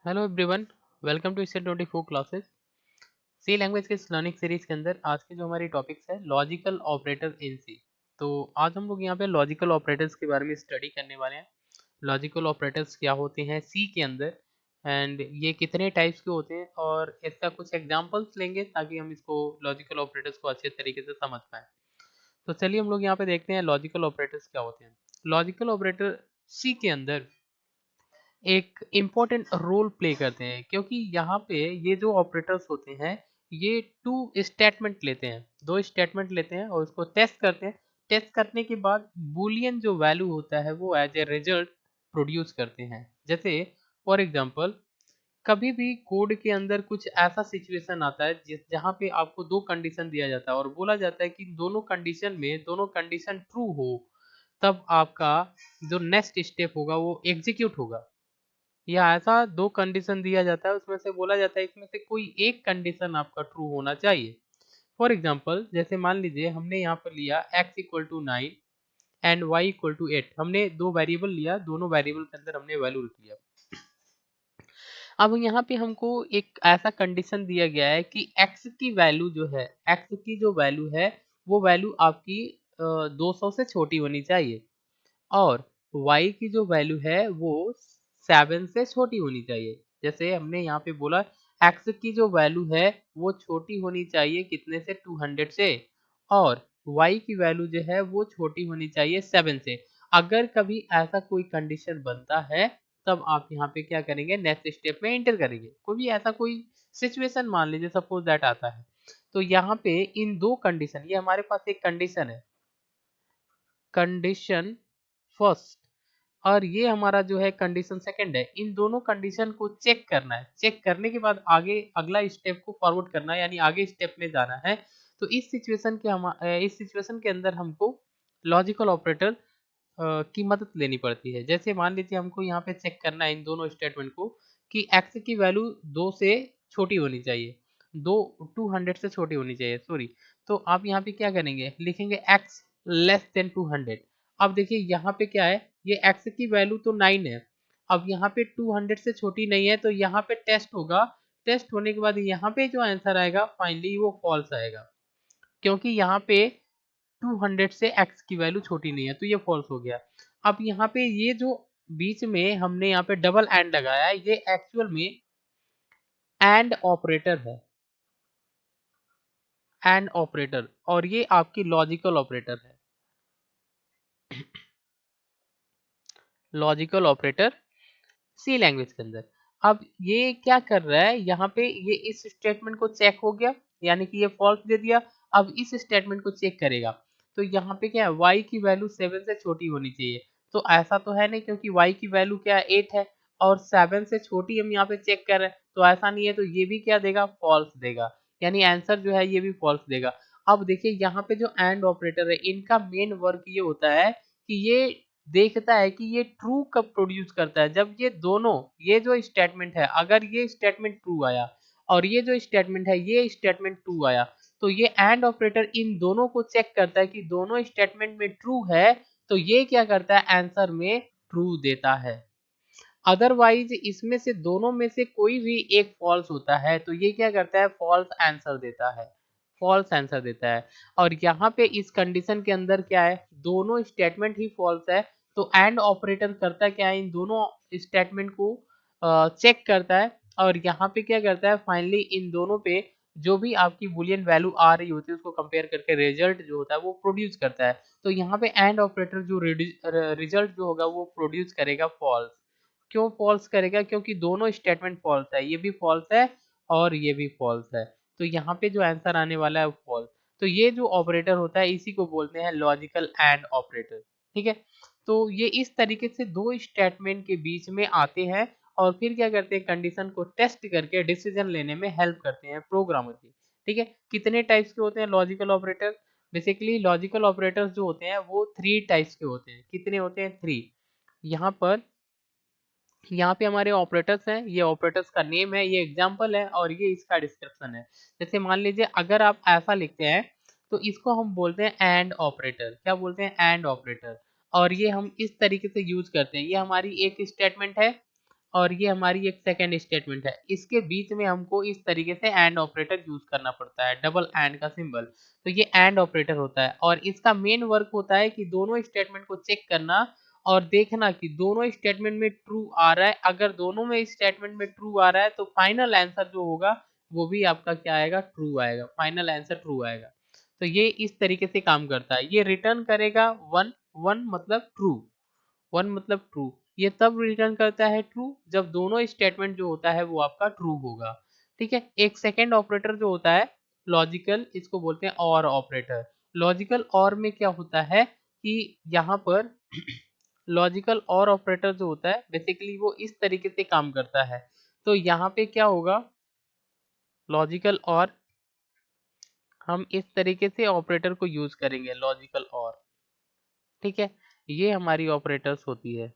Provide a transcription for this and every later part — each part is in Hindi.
Hello everyone. Welcome to state 24 classes. C language के इस लर्निंग सीरीज के अंदर आज की जो हमारी टॉपिक्स है लॉजिकल ऑपरेटर इन सी। तो आज हम लोग यहाँ पे लॉजिकल ऑपरेटर्स के बारे में स्टडी करने वाले हैं। लॉजिकल ऑपरेटर्स क्या होते हैं सी के अंदर एंड ये कितने टाइप्स के होते हैं और इसका कुछ एग्जांपल्स लेंगे ताकि हम इसको लॉजिकल ऑपरेटर्स को अच्छे तरीके से समझ पाएँ। तो चलिए हम लोग यहाँ पे देखते हैं लॉजिकल ऑपरेटर्स क्या होते हैं। लॉजिकल ऑपरेटर सी के अंदर एक इम्पोर्टेंट रोल प्ले करते हैं क्योंकि यहाँ पे ये जो ऑपरेटर्स होते हैं ये टू स्टेटमेंट लेते हैं, दो स्टेटमेंट लेते हैं और उसको टेस्ट करते हैं। टेस्ट करने के बाद बूलियन जो वैल्यू होता है वो एज ए रिजल्ट प्रोड्यूस करते हैं। जैसे फॉर एग्जांपल कभी भी कोड के अंदर कुछ ऐसा सिचुएशन आता है जिस जहाँ पे आपको दो कंडीशन दिया जाता है और बोला जाता है कि दोनों कंडीशन में दोनों कंडीशन ट्रू हो तब आपका जो नेक्स्ट स्टेप होगा वो एग्जीक्यूट होगा। या ऐसा दो कंडीशन दिया जाता है उसमें से बोला जाता है इसमें से कोई एक कंडीशन आपका ट्रू होना चाहिए। फॉर एग्जांपल जैसे मान लीजिए हमने यहाँ पर लिया x equal to 9 and y equal to 8। हमने दो वेरिएबल लिया, दोनों वेरिएबल के अंदर हमने वैल्यू रख लिया। अब यहाँ पे हमको एक ऐसा कंडीशन दिया गया है कि x की वैल्यू जो है, x की जो वैल्यू है वो वैल्यू आपकी 200 से छोटी होनी चाहिए और y की जो वैल्यू है वो 7 से छोटी होनी चाहिए। जैसे हमने यहाँ पे बोला x की जो वैल्यू है वो छोटी होनी चाहिए कितने से, 200 से, और y की वैल्यू जो है वो छोटी होनी चाहिए 7 से। अगर कभी ऐसा कोई कंडीशन बनता है तब आप यहाँ पे क्या करेंगे, नेक्स्ट स्टेप में एंटर करेंगे। कोई भी ऐसा कोई सिचुएशन मान लीजिए सपोज दैट आता है तो यहाँ पे इन दो कंडीशन, ये हमारे पास एक कंडीशन है, कंडीशन फर्स्ट, और ये हमारा जो है कंडीशन सेकंड है। इन दोनों कंडीशन को चेक करना है। चेक करने के बाद आगे अगला स्टेप को फॉरवर्ड करना है, यानी आगे स्टेप में जाना है। तो इस सिचुएशन के अंदर हमको लॉजिकल ऑपरेटर की मदद लेनी पड़ती है। जैसे मान लीजिए हमको यहाँ पे चेक करना है इन दोनों स्टेटमेंट को कि x की वैल्यू 2 से छोटी होनी चाहिए, 200 से छोटी होनी चाहिए, सॉरी। तो आप यहाँ पे क्या करेंगे, लिखेंगे x लेस देन 200। अब देखिए यहाँ पे क्या है, ये x की वैल्यू तो 9 है, अब यहाँ पे 200 से छोटी नहीं है तो यहाँ पे टेस्ट होगा। टेस्ट होने के बाद यहाँ पे जो आंसर आएगा फाइनली वो फॉल्स आएगा, क्योंकि यहाँ पे 200 से x की वैल्यू छोटी नहीं है तो ये फॉल्स हो गया। अब यहाँ पे ये जो बीच में हमने यहाँ पे डबल एंड लगाया है ये एक्चुअल में एंड ऑपरेटर है, एंड ऑपरेटर, और ये आपकी लॉजिकल ऑपरेटर है, लॉजिकल ऑपरेटर सी लैंग्वेज के अंदर। अब ये क्या कर रहा है, यहाँ पे ये इस स्टेटमेंट को चेक हो गया, यानी कि ये फॉल्स दे दिया। अब इस स्टेटमेंट को चेक करेगा तो यहाँ पे क्या है, y की वैल्यू 7 से छोटी होनी चाहिए। तो ऐसा तो है नहीं क्योंकि y की वैल्यू क्या है, 8 है, और 7 से छोटी हम यहाँ पे चेक कर रहे हैं तो ऐसा नहीं है, तो ये भी क्या देगा, फॉल्स देगा, यानी आंसर जो है ये भी फॉल्स देगा। अब देखिए यहाँ पे जो एंड ऑपरेटर है इनका मेन वर्क ये होता है कि ये देखता है कि ये ट्रू कब प्रोड्यूस करता है, जब ये दोनों, ये जो स्टेटमेंट है अगर ये स्टेटमेंट ट्रू आया और ये जो स्टेटमेंट है ये स्टेटमेंट ट्रू आया तो ये एंड ऑपरेटर इन दोनों को चेक करता है कि दोनों स्टेटमेंट में ट्रू है, तो ये क्या करता है, आंसर में ट्रू देता है। अदरवाइज इसमें से दोनों में से कोई भी एक फॉल्स होता है तो ये क्या करता है, फॉल्स आंसर देता है, फॉल्स आंसर देता है। और यहाँ पे इस कंडीशन के अंदर क्या है, दोनों स्टेटमेंट ही फॉल्स है, तो एंड ऑपरेटर करता क्या है, इन दोनों स्टेटमेंट को चेक करता है और यहाँ पे क्या करता है, फाइनली इन दोनों पे जो भी आपकी बुलियन वैल्यू आ रही होती है उसको कंपेयर करके रिजल्ट जो होता है वो प्रोड्यूस करता है। तो यहाँ पे एंड ऑपरेटर जो रिजल्ट जो होगा वो प्रोड्यूस करेगा फॉल्स। क्यों फॉल्स करेगा, क्योंकि दोनों स्टेटमेंट फॉल्स है, ये भी फॉल्स है और ये भी फॉल्स है, तो यहाँ पे जो आंसर आने वाला है वो फॉल्स। तो ये जो ऑपरेटर होता है इसी को बोलते हैं लॉजिकल एंड ऑपरेटर। ठीक है, तो ये इस तरीके से दो स्टेटमेंट के बीच में आते हैं और फिर क्या करते हैं, कंडीशन को टेस्ट करके डिसीजन लेने में हेल्प करते हैं प्रोग्रामर की। ठीक है, कितने टाइप्स के होते हैं logical operator, basically logical operators जो होते हैं वो 3 टाइप्स के होते हैं। कितने होते हैं, 3। यहाँ पर यहाँ पे हमारे ऑपरेटर्स हैं, ये ऑपरेटर्स का नेम है, ये एग्जांपल है और ये इसका डिस्क्रिप्शन है। जैसे मान लीजिए अगर आप ऐसा लिखते हैं तो इसको हम बोलते हैं एंड ऑपरेटर। क्या बोलते हैं, एंड ऑपरेटर। और ये हम इस तरीके से यूज करते हैं, ये हमारी एक स्टेटमेंट है और ये हमारी एक सेकेंड स्टेटमेंट है। इसके बीच में हमको इस तरीके से एंड ऑपरेटर यूज करना पड़ता है, डबल एंड का सिंबल। तो ये एंड ऑपरेटर होता है और इसका मेन वर्क होता है कि दोनों स्टेटमेंट को चेक करना और देखना कि दोनों स्टेटमेंट में ट्रू आ रहा है। अगर दोनों में स्टेटमेंट में ट्रू आ रहा है तो फाइनल आंसर जो होगा वो भी आपका क्या आएगा, ट्रू आएगा, फाइनल आंसर ट्रू आएगा। तो ये इस तरीके से काम करता है। ये रिटर्न करेगा वन, वन मतलब ट्रू, वन मतलब ट्रू। ये तब रिटर्न करता है ट्रू जब दोनों स्टेटमेंट जो होता है वो आपका ट्रू होगा। ठीक है। एक सेकेंड ऑपरेटर जो होता है लॉजिकल, इसको बोलते हैं और ऑपरेटर। लॉजिकल और में क्या होता है कि यहाँ पर लॉजिकल और ऑपरेटर जो होता है बेसिकली वो इस तरीके से काम करता है। तो यहाँ पे क्या होगा, लॉजिकल और, हम इस तरीके से ऑपरेटर को यूज करेंगे, लॉजिकल और। ठीक है, ये हमारी ऑपरेटर्स होती है,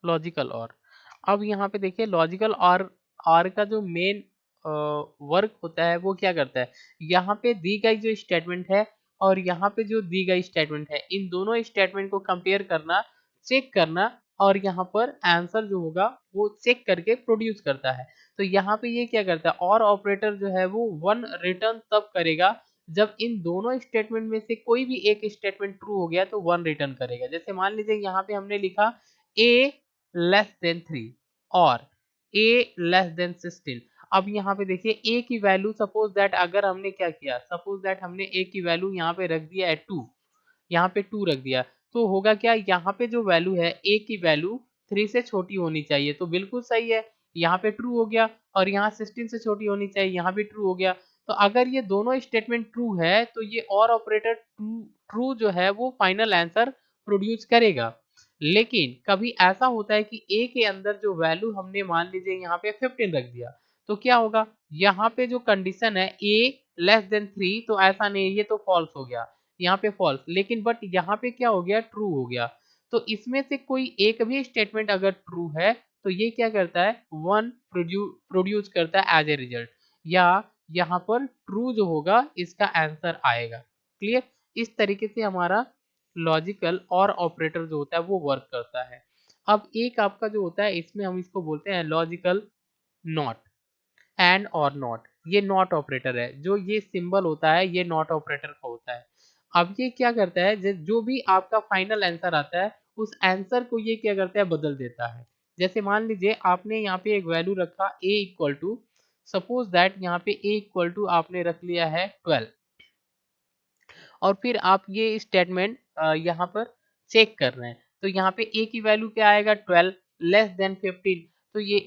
लॉजिकल और। अब यहाँ पे देखिए लॉजिकल और का जो मेन वर्क होता है वो क्या करता है, यहाँ पे दी गई जो स्टेटमेंट है और यहाँ पे जो दी गई स्टेटमेंट है, इन दोनों स्टेटमेंट को कंपेयर करना, चेक करना और यहाँ पर आंसर जो होगा वो चेक करके प्रोड्यूस करता है। तो यहाँ पे ये क्या करता है, और ऑपरेटर जो है वो वन रिटर्न तब करेगा जब इन दोनों स्टेटमेंट में से कोई भी एक स्टेटमेंट ट्रू हो गया तो वन रिटर्न करेगा। जैसे मान लीजिए यहाँ पे हमने लिखा a लेस देन 3 और a लेस देन 16। अब यहाँ पे देखिए a की वैल्यू, सपोज दैट अगर हमने क्या किया, सपोज दैट हमने a की वैल्यू यहाँ पे रख दिया है 2, यहाँ पे 2 रख दिया, तो होगा क्या, यहाँ पे जो वैल्यू है a की वैल्यू 3 से छोटी होनी चाहिए, तो बिल्कुल सही है, यहाँ पे ट्रू हो गया। और यहाँ 16 से छोटी होनी चाहिए, यहाँ भी ट्रू हो गया। तो अगर ये दोनों स्टेटमेंट ट्रू है तो ये और ऑपरेटर ट्रू ट्रू जो है वो फाइनल आंसर प्रोड्यूस करेगा। लेकिन कभी ऐसा होता है कि a के अंदर जो वैल्यू हमने मान लीजिए यहाँ पे 15 रख दिया, तो क्या होगा, यहाँ पे जो कंडीशन है a लेस देन 3, तो ऐसा नहीं, ये तो फॉल्स हो गया, यहाँ पे फॉल्स, लेकिन बट यहाँ पे क्या हो गया, ट्रू हो गया। तो इसमें से कोई एक भी स्टेटमेंट अगर ट्रू है तो ये क्या करता है, वन प्रोड्यूस करता है एज ए रिजल्ट, या यहाँ पर ट्रू जो होगा इसका आंसर आएगा। क्लियर। इस तरीके से हमारा लॉजिकल और ऑपरेटर जो होता है वो वर्क करता है। अब एक आपका जो होता है इसमें हम इसको बोलते हैं लॉजिकल नॉट, एंड और नॉट। ये नॉट ऑपरेटर है, जो ये सिंबल होता है ये नॉट ऑपरेटर का होता है। अब ये क्या करता है, जो भी आपका फाइनल आंसर आता है उस आंसर को ये क्या करता है, बदल देता है। जैसे मान लीजिए आपने यहाँ पे एक वैल्यू रखा a equal to, suppose that यहाँ पे a इक्वल टू आपने रख लिया है 12, और फिर आप ये स्टेटमेंट यहाँ पर चेक कर रहे हैं, तो यहाँ पे a की वैल्यू क्या आएगा, 12 लेस देन 15, तो ये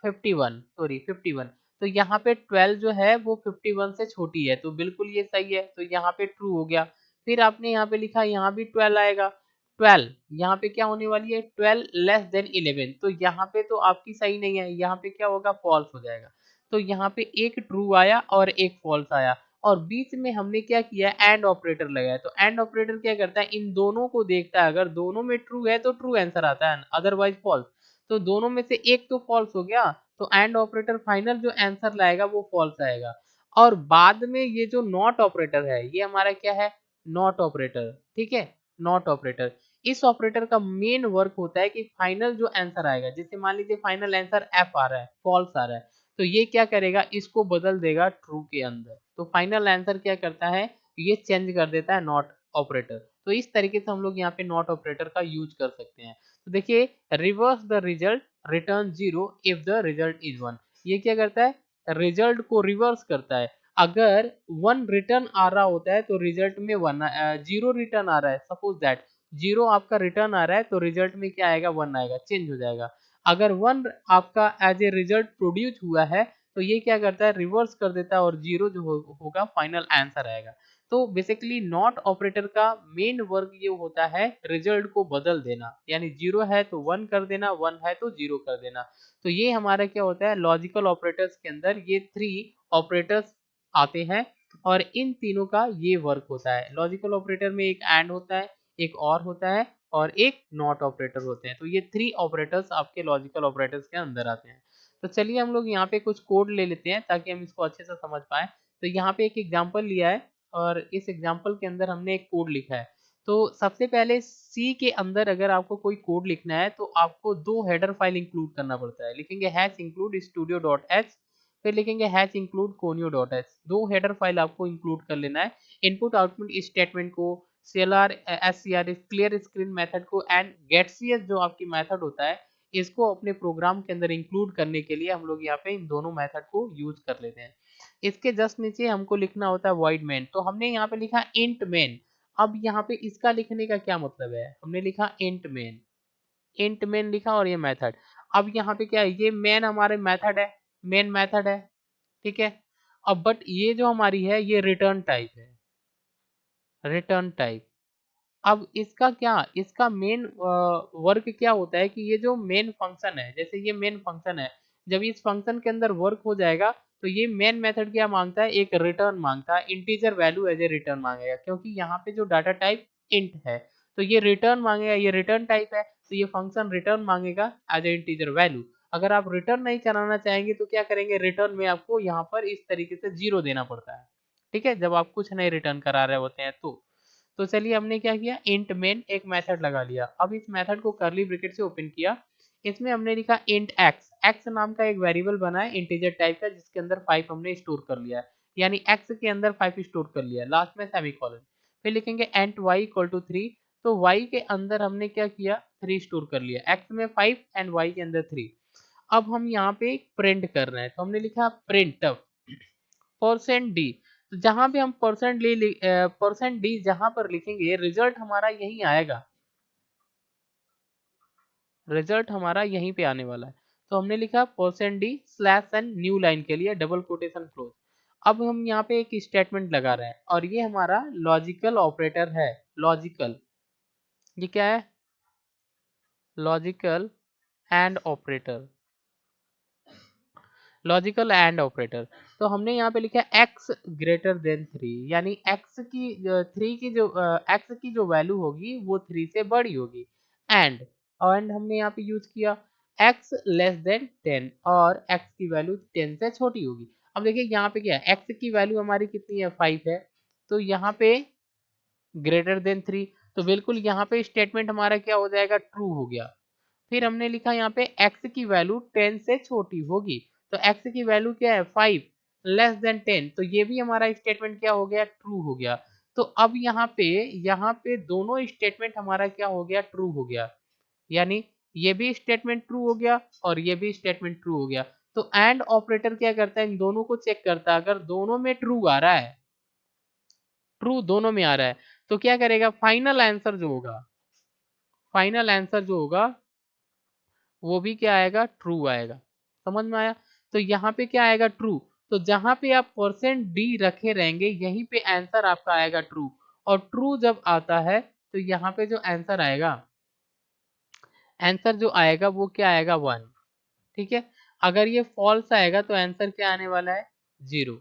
51, सॉरी 51, तो यहाँ पे 12 जो है वो 51 से छोटी है, तो बिल्कुल ये सही है, तो यहाँ पे ट्रू हो गया। फिर आपने यहाँ पे लिखा, यहाँ भी 12 आएगा, 12 यहाँ पे क्या होने वाली है, 12 लेस देन 11, तो यहाँ पे तो आपकी सही नहीं है, यहाँ पे क्या होगा, फॉल्स हो जाएगा। तो यहाँ पे एक ट्रू आया और एक फॉल्स आया, और बीच में हमने क्या किया, एंड ऑपरेटर लगाया। तो एंड ऑपरेटर क्या करता है, इन दोनों को देखता है, अगर दोनों में ट्रू है तो ट्रू आंसर आता है, अदरवाइज फॉल्स। तो दोनों में से एक तो फॉल्स हो गया, तो एंड ऑपरेटर फाइनल जो आंसर लाएगा वो फॉल्स आएगा। और बाद में ये जो नॉट ऑपरेटर है ये हमारा क्या है, नॉट ऑपरेटर। ठीक है, नॉट ऑपरेटर, इस ऑपरेटर का मेन वर्क होता है कि फाइनल जो आंसर आएगा, जैसे मान लीजिए फाइनल आंसर एफ आ रहा है, फॉल्स आ रहा है, तो ये क्या करेगा, इसको बदल देगा ट्रू के अंदर। तो फाइनल आंसर क्या करता है, ये चेंज कर देता है नॉट ऑपरेटर। तो इस तरीके से हम लोग यहाँ पे नॉट ऑपरेटर का यूज कर सकते हैं। तो देखिए, reverse the result return 0 if the result is 1। ये क्या करता है, रिजल्ट को रिवर्स करता है। अगर 1 रिटर्न आ रहा होता है तो रिजल्ट में 1 0 रिटर्न आ रहा है, सपोज दैट 0 आपका रिटर्न आ रहा है तो रिजल्ट में क्या आएगा, 1 आएगा, चेंज हो जाएगा। अगर 1 आपका एज ए रिजल्ट प्रोड्यूस हुआ है तो ये क्या करता है, रिवर्स कर देता है, और 0 जो होगा फाइनल आंसर आएगा। तो बेसिकली नॉट ऑपरेटर का मेन वर्क ये होता है रिजल्ट को बदल देना, यानी 0 है तो 1 कर देना, 1 है तो 0 कर देना। तो ये हमारा क्या होता है, लॉजिकल ऑपरेटर्स के अंदर ये 3 ऑपरेटर्स आते हैं, और इन तीनों का ये वर्क होता है। लॉजिकल ऑपरेटर में एक एंड होता है, एक और होता है, और एक नॉट ऑपरेटर होते हैं। तो ये 3 ऑपरेटर्स आपके लॉजिकल ऑपरेटर्स के अंदर आते हैं। तो चलिए हम लोग यहाँ पे कुछ कोड ले लेते हैं ताकि हम इसको अच्छे से समझ पाए। तो यहाँ पे एक एग्जांपल लिया है और इस एग्जांपल के अंदर हमने एक कोड लिखा है। तो सबसे पहले सी के अंदर अगर आपको कोई कोड लिखना है तो आपको 2 हेडर फाइल इंक्लूड करना पड़ता है। लिखेंगे #include studio.h, फिर लिखेंगे #include conio.h। 2 हेडर फाइल आपको इंक्लूड कर लेना है। इनपुट आउटपुट स्टेटमेंट को, CLR, SCR clear screen method को एंड getcs जो आपकी मेथड होता है, इसको अपने प्रोग्राम के अंदर इंक्लूड करने के लिए हम लोग यहाँ पे इन दोनों मेथड को यूज कर लेते हैं। इसके जस्ट नीचे हमको लिखना होता है void main। तो हमने यहाँ पे लिखा int main। अब यहाँ पे इसका लिखने का क्या मतलब है, हमने लिखा इंट मेन लिखा और ये मेथड। अब यहाँ पे क्या है, ये मेन हमारे मेथड है, मेन मेथड है, ठीक है। अब बट ये जो हमारी है ये रिटर्न टाइप है, रिटर्न टाइप। अब इसका क्या, इसका मेन वर्क क्या होता है कि ये जो मेन फंक्शन है, जैसे ये मेन फंक्शन है, जब इस फंक्शन के अंदर वर्क हो जाएगा तो ये मेन मेथड क्या मांगता है, एक रिटर्न मांगता है, integer value as a return मांगेगा, क्योंकि यहाँ पे जो डाटा टाइप इंट है तो ये रिटर्न मांगेगा, ये रिटर्न टाइप है तो ये फंक्शन रिटर्न मांगेगा एज ए इंटीजर वैल्यू। अगर आप रिटर्न नहीं कराना चाहेंगे तो क्या करेंगे, रिटर्न में आपको यहाँ पर इस तरीके से 0 देना पड़ता है, ठीक है, जब आप कुछ नहीं रिटर्न करा रहे होते हैं तो चलिए हमने क्या किया, इंट मेन एक मेथड लगा लिया। अब इस मेथड को कर्ली ब्रैकेट से ओपन किया, इसमें हमने लिखा इंट एक्स, एक्स नाम का एक वेरिएबल बना है इंटीजर टाइप का, जिसके अंदर 5 हमने स्टोर कर लिया है, यानी एक्स के अंदर 5 स्टोर कर लिया, लास्ट में सेमीकोलन। फिर लिखेंगे एंट वाई इक्वल टू 3, तो वाई के अंदर हमने क्या किया, 3 स्टोर कर लिया, एक्स में 5 एंड वाई के अंदर 3। अब हम यहाँ पे प्रिंट कर रहे हैं तो हमने लिखा प्रिंट परसेंट डी। तो जहां पे हम परसेंट डी जहां पर लिखेंगे रिजल्ट हमारा यही आएगा, रिजल्ट हमारा यहीं पे आने वाला है। तो हमने लिखा percent D slash N new line के लिए डबल कोटेशन क्लोज। अब हम यहाँ पे एक स्टेटमेंट लगा रहे हैं और ये हमारा लॉजिकल ऑपरेटर है, लॉजिकल, ये क्या है, logical and operator, logical and operator. तो हमने यहाँ पे लिखा है x ग्रेटर देन 3, यानी x की 3 की जो x की जो वैल्यू होगी वो 3 से बड़ी होगी। एंड हमने यहाँ पे यूज किया x लेस देन 10 और x की वैल्यू 10 से छोटी होगी। अब देखिए यहाँ पे क्या है, x की वैल्यू हमारी कितनी है, 5 है, तो यहाँ पे ग्रेटर देन 3, तो बिल्कुल यहाँ पे स्टेटमेंट हमारा क्या हो जाएगा, ट्रू हो गया। फिर हमने लिखा यहाँ पे x की वैल्यू 10 से छोटी होगी, तो x की वैल्यू क्या है, 5 लेस देन 10, तो ये भी हमारा स्टेटमेंट क्या हो गया, ट्रू हो गया। तो अब यहाँ पे दोनों स्टेटमेंट हमारा क्या हो गया, ट्रू हो गया, यानी ये भी स्टेटमेंट ट्रू हो गया और ये भी स्टेटमेंट ट्रू हो गया। तो एंड ऑपरेटर क्या करता है, इन दोनों को चेक करता है, अगर दोनों में ट्रू आ रहा है, ट्रू दोनों में आ रहा है, तो क्या करेगा, फाइनल आंसर जो होगा, फाइनल आंसर जो होगा वो भी क्या आएगा, ट्रू आएगा। समझ में आया। तो यहाँ पे क्या आएगा, ट्रू। तो जहां पे आप परसेंट डी रखे रहेंगे यहीं पे आंसर आपका आएगा ट्रू, और ट्रू जब आता है तो यहाँ पे जो आंसर आएगा, आंसर जो आएगा वो क्या आएगा, 1, ठीक है। अगर ये फॉल्स आएगा तो आंसर क्या आने वाला है, 0।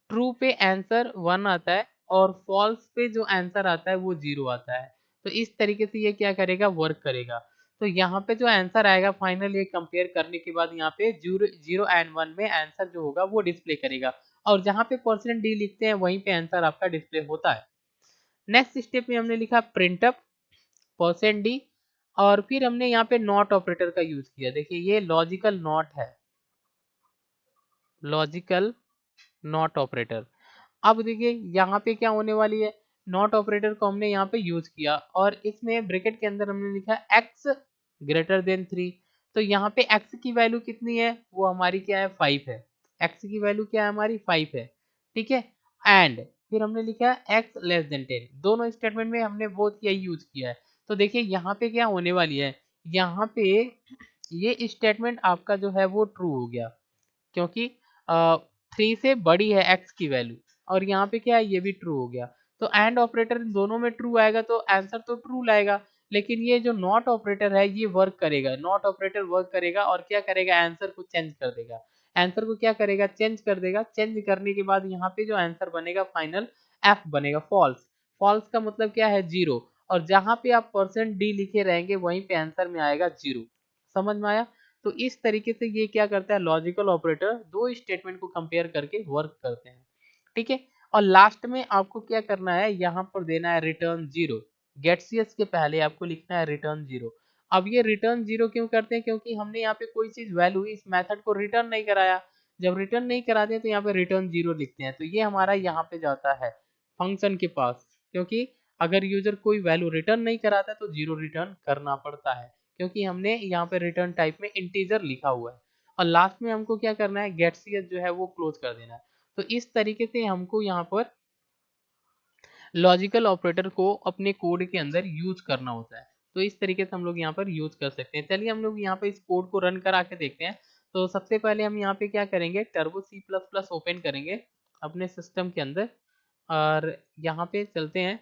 ट्रू पे आंसर 1 आता है और फॉल्स पे जो आंसर आता है वो 0 आता है। तो इस तरीके से ये क्या करेगा, वर्क करेगा। तो यहाँ पे जो आंसर आएगा फाइनल, ये कंपेयर करने के बाद यहाँ पे 0 एंड 1 में आंसर जो होगा वो डिस्प्ले करेगा, और जहाँ पे परसेंट डी लिखते हैं वहीं पे आंसर आपका डिस्प्ले होता है। नेक्स्ट स्टेप में हमने लिखा प्रिंटअप परसेंट डी, और फिर हमने यहाँ पे नॉट ऑपरेटर का यूज किया। देखिए ये लॉजिकल नॉट है, लॉजिकल नॉट ऑपरेटर। अब देखिए यहाँ पे क्या होने वाली है, नॉट ऑपरेटर को हमने यहाँ पे यूज किया और इसमें ब्रैकेट के अंदर हमने लिखा एक्स ग्रेटर देन 3। तो यहाँ पे एक्स की वैल्यू कितनी है, वो हमारी क्या है, 5 है, एक्स की वैल्यू क्या है, हमारी 5 है, ठीक है। एंड फिर हमने लिखा एक्स लेस देन 10, दोनों स्टेटमेंट में हमने बोथ यही यूज किया है। तो देखिए यहाँ पे क्या होने वाली है, यहाँ पे ये स्टेटमेंट आपका जो है वो ट्रू हो गया, क्योंकि 3 से बड़ी है एक्स की वैल्यू, और यहाँ पे क्या है, ये भी ट्रू हो गया। तो एंड ऑपरेटर दोनों में ट्रू आएगा तो आंसर तो ट्रू लाएगा, लेकिन ये जो नॉट ऑपरेटर है ये वर्क करेगा, नॉट ऑपरेटर वर्क करेगा और क्या करेगा, आंसर को चेंज कर देगा, आंसर को क्या करेगा, चेंज कर देगा। चेंज करने के बाद यहाँ पे जो आंसर बनेगा फाइनल, एफ बनेगा, फॉल्स। फॉल्स का मतलब क्या है, 0, और जहां पे आप परसेंट डी लिखे रहेंगे वहीं पे आंसर में आएगा 0। समझ में आया। तो इस तरीके से ये क्या करता है, लॉजिकल ऑपरेटर दो स्टेटमेंट को कंपेयर करके वर्क करते हैं, ठीक है। और लास्ट में आपको क्या करना है, यहाँ पर देना है रिटर्न 0। गेट सीएस के पहले आपको लिखना है रिटर्न 0। अब ये रिटर्न 0 क्यों करते हैं, क्योंकि हमने यहाँ पे कोई चीज वैल्यू इस मेथड को रिटर्न नहीं कराया। जब रिटर्न नहीं कराते हैं तो यहाँ पे रिटर्न 0 लिखते हैं, तो ये हमारा यहाँ पे जाता है फंक्शन के पास, क्योंकि अगर यूजर कोई वैल्यू रिटर्न नहीं कराता तो 0 रिटर्न करना पड़ता है, क्योंकि हमने यहाँ पे रिटर्न टाइप में इंटीजर लिखा हुआ है। और लास्ट में हमको क्या करना है, गेट सीएस जो है वो क्लोज कर देना है। तो इस तरीके से हमको यहाँ पर लॉजिकल ऑपरेटर को अपने कोड के अंदर यूज करना होता है। तो इस तरीके से हम लोग यहाँ पर यूज कर सकते हैं। चलिए हम लोग यहाँ पे इस कोड को रन करा के देखते हैं। तो सबसे पहले हम यहाँ पे क्या करेंगे, Turbo C plus plus open करेंगे अपने सिस्टम के अंदर, और यहाँ पे चलते हैं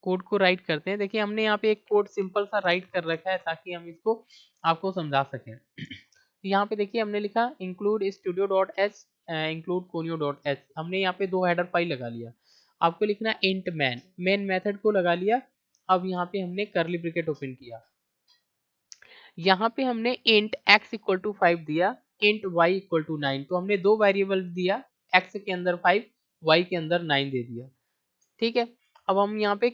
कोड को राइट करते हैं। देखिए हमने यहाँ पे एक कोड सिंपल सा राइट कर रखा है ताकि हम इसको आपको समझा सकें। यहाँ पे देखिए हमने लिखा include studio dot H include conio dot H, हमने यहाँ पे 2 हेडर फाइल लगा लिया। आपको लिखना है इंट मेन मेथड को लगा लिया। अब यहाँ पे हमने करली ब्रैकेट ओपन किया, यहाँ पे हमने इंट x इक्वल टू 5 दिया, इंट y इक्वल टू 9। तो हमने 2 वेरिएबल दिया, x के अंदर 5, y के अंदर 9 दे दिया। ठीक है, अब हम यहाँ पे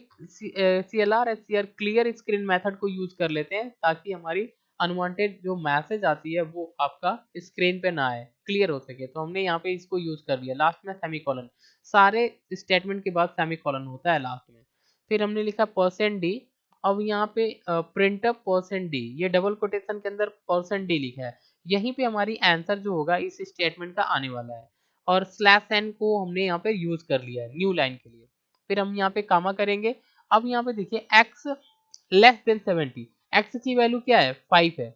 CLR SCR clear screen method को यूज कर लेते हैं ताकि हमारी अनवांटेड जो मैसेज आती है वो आपका स्क्रीन पे ना आए, क्लियर हो सके। तो हमने यहाँ पे इसको यूज कर लिया। लास्ट में सेमीकोलन, सारे स्टेटमेंट के बाद सेमीकोलन होता है लास्ट में। फिर हमने लिखा %d। अब यहाँ पे प्रिंटअप %d, ये डबल कोटेशन के अंदर %d लिखा है, यहीं पे हमारी आंसर जो होगा इस स्टेटमेंट का आने वाला है। और /n को हमने यहाँ पे यूज कर लिया है न्यू लाइन के लिए। फिर हम यहाँ पे कामा करेंगे। अब यहाँ पे देखिए x लेस देन 70, x की वैल्यू क्या है 5 है,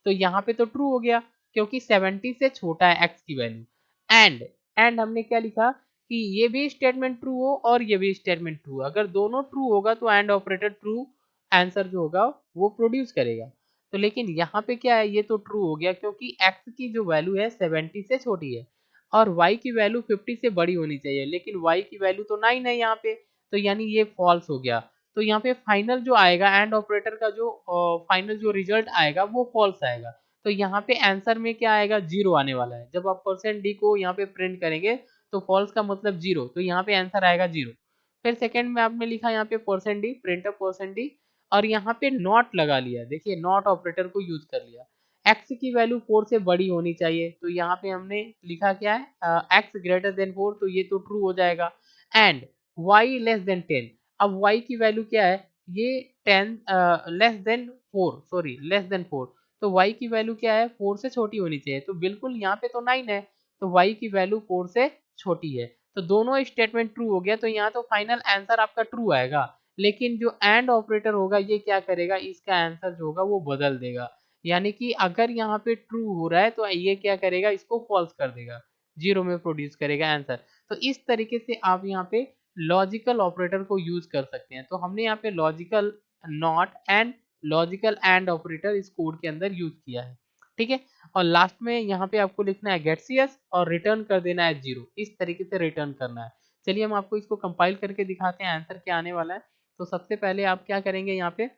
तो यहाँ पे तो ट्रू हो गया क्योंकि 70 से छोटा है x की वैल्यू। एंड हमने क्या लिखा कि ये भी स्टेटमेंट ट्रू हो और ये भी स्टेटमेंट ट्रू, अगर दोनों ट्रू होगा तो एंड ऑपरेटर ट्रू आंसर जो होगा वो प्रोड्यूस करेगा। तो लेकिन यहाँ पे क्या है, ये तो ट्रू हो गया क्योंकि x की जो वैल्यू है 70 से छोटी है और y की वैल्यू 50 से बड़ी होनी चाहिए, लेकिन y की वैल्यू तो 9 है यहाँ पे, तो यानी ये फॉल्स हो गया। तो यहाँ पे फाइनल जो आएगा एंड ऑपरेटर का जो फाइनल जो रिजल्ट आएगा वो फॉल्स आएगा। तो यहाँ पे आंसर में क्या आएगा, 0 आने वाला है। जब आप %d को यहाँ पे प्रिंट करेंगे तो फॉल्स का मतलब 0, तो यहाँ पे आंसर आएगा 0। फिर सेकंड में आपने लिखा यहाँ पे %d प्रिंटअप %d, और यहाँ पे नॉट लगा लिया। देखिए नॉट ऑपरेटर को यूज कर लिया। x की वैल्यू 4 से बड़ी होनी चाहिए, तो यहाँ पे हमने लिखा क्या है x ग्रेटर देन 4, तो ये तो ट्रू हो जाएगा। एंड y लेस देन 10, अब y की वैल्यू क्या है, ये 10 less than 4, sorry less than 4, तो y की वैल्यू क्या है 4 से छोटी होनी चाहिए, तो बिल्कुल यहाँ पे तो 9 है, तो y की वैल्यू 4 से छोटी है। तो दोनों स्टेटमेंट ट्रू हो गया, तो यहाँ तो फाइनल आंसर आपका ट्रू आएगा। लेकिन जो एंड ऑपरेटर होगा ये क्या करेगा, इसका आंसर जो होगा वो बदल देगा। यानी कि अगर यहाँ पे ट्रू हो रहा है तो ये क्या करेगा, इसको फॉल्स कर देगा, 0 में प्रोड्यूस करेगा आंसर। तो इस तरीके से आप यहाँ पे लॉजिकल ऑपरेटर को यूज कर सकते हैं। तो हमने यहाँ पे logical not and logical and operator इस कोड के अंदर यूज किया है। ठीक है, और लास्ट में यहाँ पे आपको लिखना है गेट सीएस और रिटर्न कर देना है 0, इस तरीके से रिटर्न करना है। चलिए हम आपको इसको कंपाइल करके दिखाते हैं आंसर क्या आने वाला है। तो सबसे पहले आप क्या करेंगे, यहाँ पे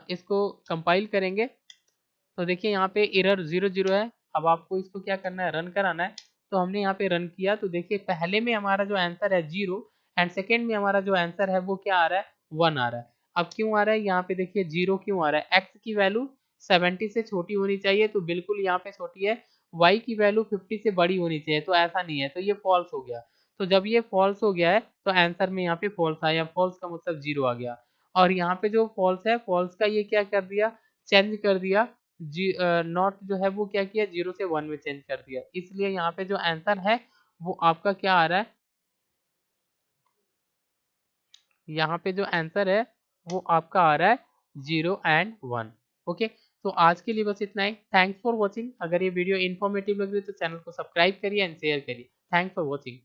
इसको कंपाइल करेंगे। तो देखिए यहाँ पे एरर 0 है। अब आपको इसको क्या करना है, रन कराना है। तो हमने यहाँ पे रन किया, तो देखिए पहले में हमारा जो आंसर है 0 एंड सेकेंड में हमारा जो आंसर है वो क्या आ रहा है, 1 आ रहा है। अब क्यों आ रहा है, यहाँ पे देखिए 0 क्यों आ रहा है, x की वैल्यू 70 से छोटी होनी चाहिए, तो बिल्कुल यहाँ पे छोटी है। y की वैल्यू 50 से बड़ी होनी चाहिए, तो ऐसा नहीं है, तो ये फॉल्स हो गया। तो जब ये फॉल्स हो गया है तो आंसर में यहाँ पे फॉल्स आया, फॉल्स का मतलब 0 आ गया। और यहाँ पे जो फॉल्स है, फॉल्स का ये क्या कर दिया, चेंज कर दिया, नॉट जो है वो क्या किया, 0 से 1 में चेंज कर दिया। इसलिए यहाँ पे जो आंसर है वो आपका क्या आ रहा है, यहाँ पे जो आंसर है वो आपका आ रहा है 0 एंड 1। ओके, तो आज के लिए बस इतना ही। Thanks for watching. अगर ये वीडियो इन्फॉर्मेटिव लग रही है तो चैनल को सब्सक्राइब करिए एंड शेयर करिए। Thanks for watching.